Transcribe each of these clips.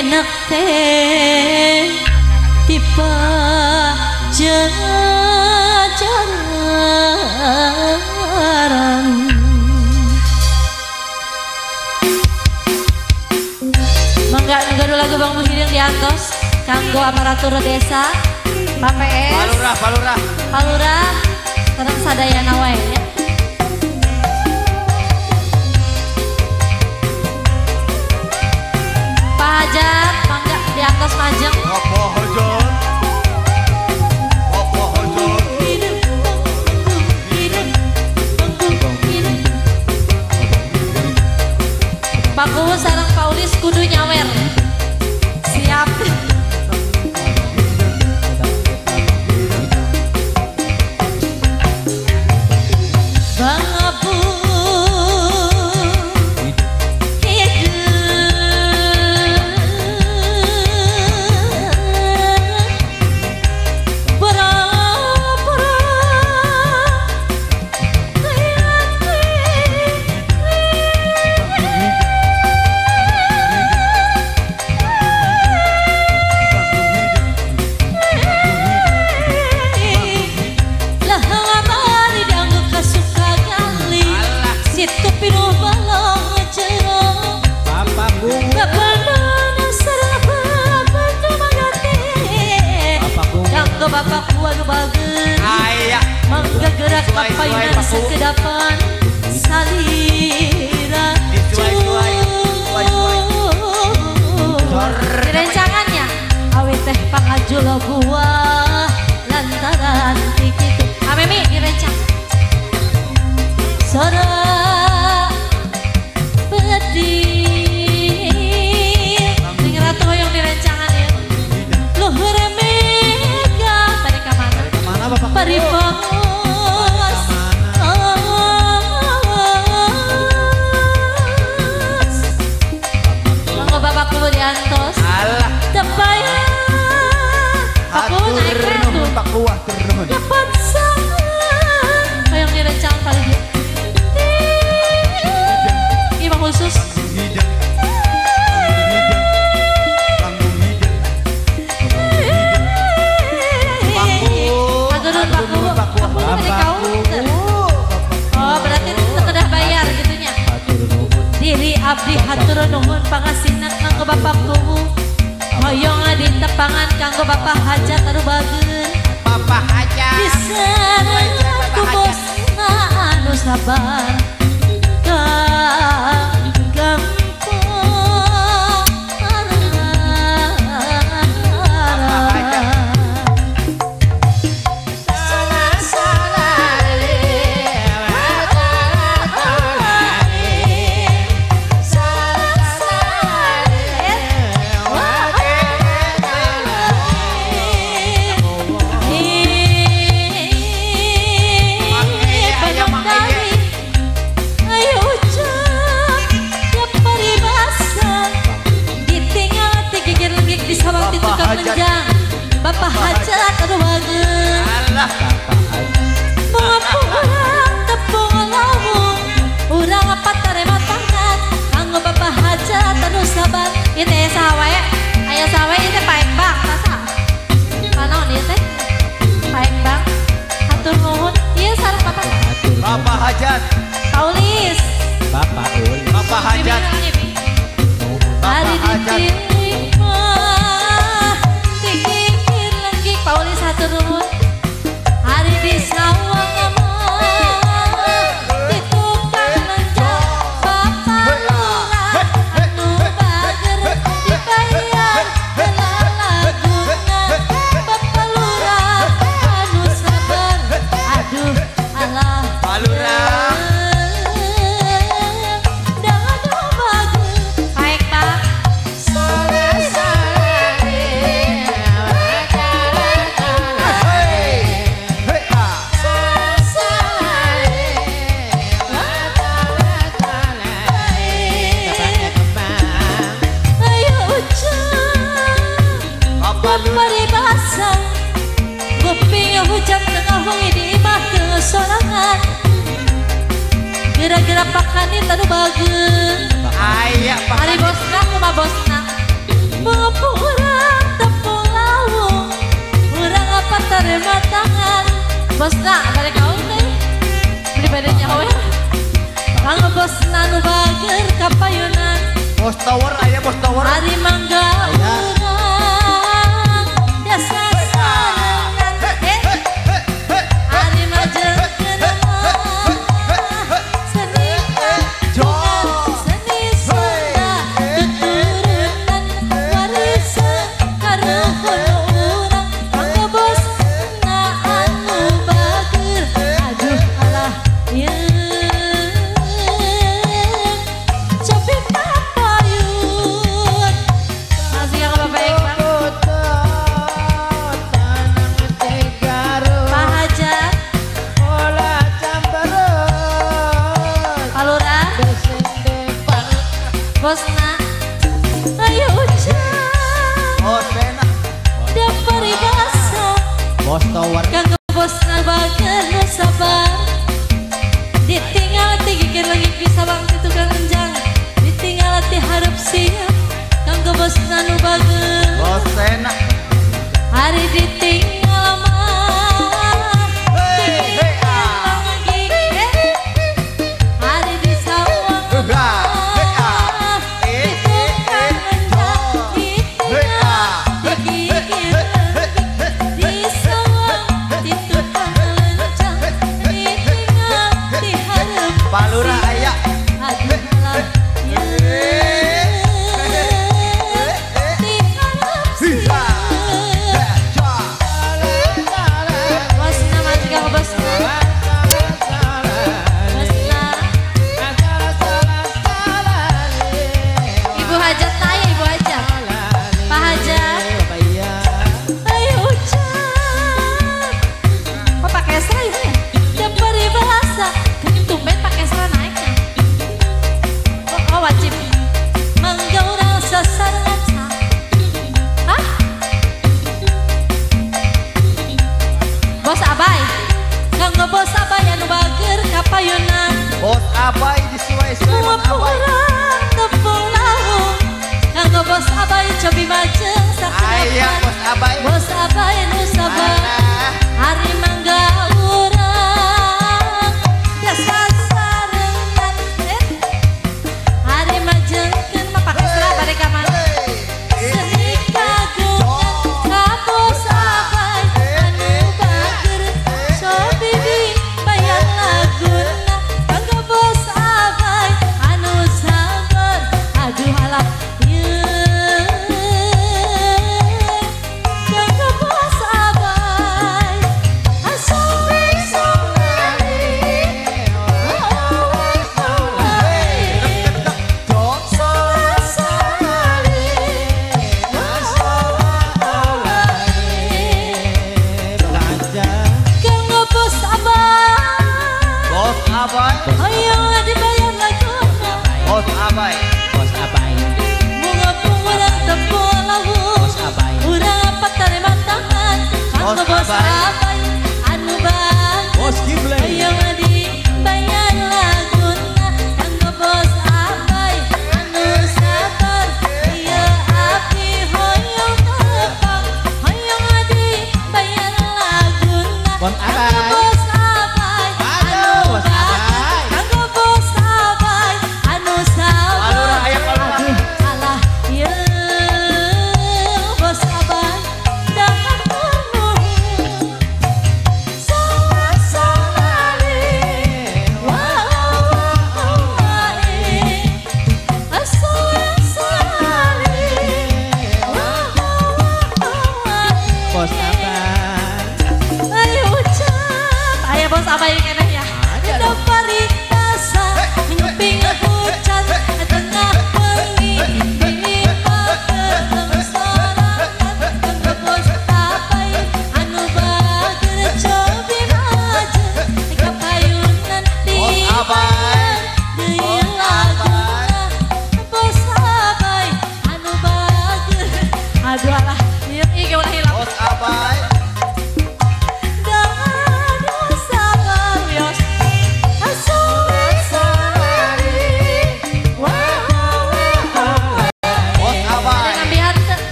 enak teh tipe jajaran. Mangga ngadu lagu Bang Muhyiddin diantos kanggo aparatur desa Pak PS Palurah terang sadayana wae ya. Pak Hajat mangga diantos majeng. Pak Kuwu sareng Paulis kudu nyawer. Siap. Bang Abu Bapak kuadu bagen mangga gerak kapayunan sekedapan salira rencangannya awet teh pangajul buah lantaran tikitu amemi direncang sora pedih dengan ratu yang direncangan ya luhur paripos mangga bapak kudu diantos tepaya aku naik kereta Pak Kuwah turun dapat sangat yang direncang kali dia ini khusus abdi hatur nuhun pangasihna kanggo Bapak Kuwu hoyong adi tepangan kanggo Bapak Hajat aru bageun Bapak Hajat disareng ku bosna anu sabar Bapak Hajat aduh bageun mampu urang tepung lawung urang apa tarema tangan kanggo Bapak Hajat aduh sabar ieu teh saha wae aya saha wae ieu teh paengbang masa panaon ieu teh paengbang hatur nuhun ieu sareng Bapak Hajat Paulis Bapak Hajat Ari dipilih Paulis hatur nuhun hari di sawang di tukang menjang Bapak Lurah anu bager dibayar helalaguna Bapak Lurah anu sabar aduh alah Pak Lurah dah bager baik Pak paribasang kuping hujan tengah wengi di imah kesorangan gerak-gerak pakani tadu bageun aya hari bosna kumaha bosna Mengepung urang tepung lawung, urang apa terima tangan. Bosna balik kau nih, beli beda nyawa. Kang bosna nu bager kapayunan. Bos tower aya bos tower. Hari mangga urang biasa sarangan. Hari majengkeun seni kagungan seni Sunda tuturunan warisan karuhun urang. Kanggo bosna anu bager aduh alah yeun cobi papayun. Masih yang Bapak Iqbal Pak Hajat Pak Lurah Bosna ayo ucap Bos enak. dia peribahasa Bos tower. kanggo bosna bager nu sabar. Ditinggal tinggikan lagi bisa bang di tukang enjang. Ditinggal ti harap siap kanggo bosna nu bager. Bos enak. Hari ditinggal mah ditinggal lagi. Hari disawang mah di tukang enjang. Ditinggal digigit lembik disawang di tukang enjang. Ditinggal di harap Pak Lurah aya. aduh lah di harap siap. Bosna mati kang bosna. Bosna. Ibu Hajat naya Ibu Hajat. Pak Hajat. Ayo ucap. Kok pakai esra ibu ya? Dia peribahasa. Tumben pakai esra naiknya. Oh wajib. Menggaurang sasaran sah. Hah? Bos Abai. Kanggo bos Abai anu bager kapayunan. Bos abai disuai-suai bos abai. Urang tepung lawung. Kanggo bos Abai cobi majeng Aya sakedapan. bos abai. Bos Abai nu sabar. Alah. Hari mangga urang biasa sarengan. Hari majengkeun mah pake serah bade ka mana. Seni kagungan ka bos Abai anu bager. Cobi bayar laguna kanggo bos Abai anu sabar. Aduh alah yeun kanggo bos Abai asal solari kanggo bos Abai Bos abai. ayo dibayar laguna. Bos abai. Bos abai. Bunga urang tepung lawung. Bos abai. Urang apa terima tangan kanggo Bos bos Abai. Abai anu bager. Bos Gimle. Ayo dibayar laguna kanggo bos Abai anu sabar. Ieu abdi hoyong tepang hoyong dibayar laguna Bos kanggo Abai. bos Abai anu Bos bager. Abai. Kanggo bos Abai anu Pak sabar. Lurah aya Pak Lurah. Aduh alah yeun bos Abai dahar nuhun. Salah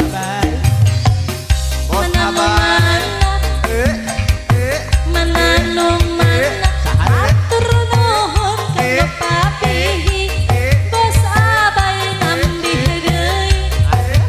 Abai. Bos Abai. Menanung mana atur nuhun kanggo papihi bos abai nambih deui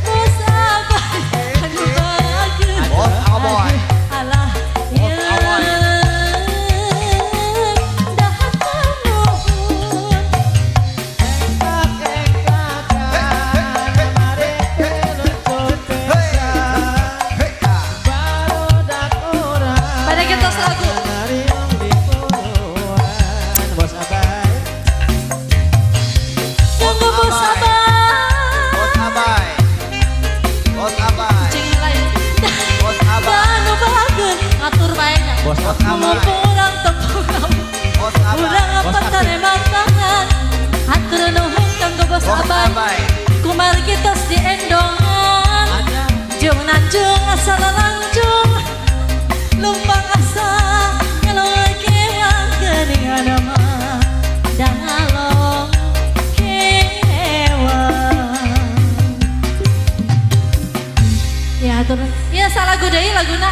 bos abai anu bageun Bos Abai. alah ieu dahakan nuhun pada kita lagu Bos Abai. kanggo bos abai Bos Abai. Bos Abai. cing lain Bos Abai. anu bageun ngatur bae nya Bos Bos Umur Abai. kurang tepung Bos Abai. urang apa tarema tangan hatur nuhun kanggo bos Bos abai Abai. kumar kitos di endongan jeung nanjung asal lanjung lumpang asa ngalong kewang geuningan mah dangalong kewang ya atur ya salah deui laguna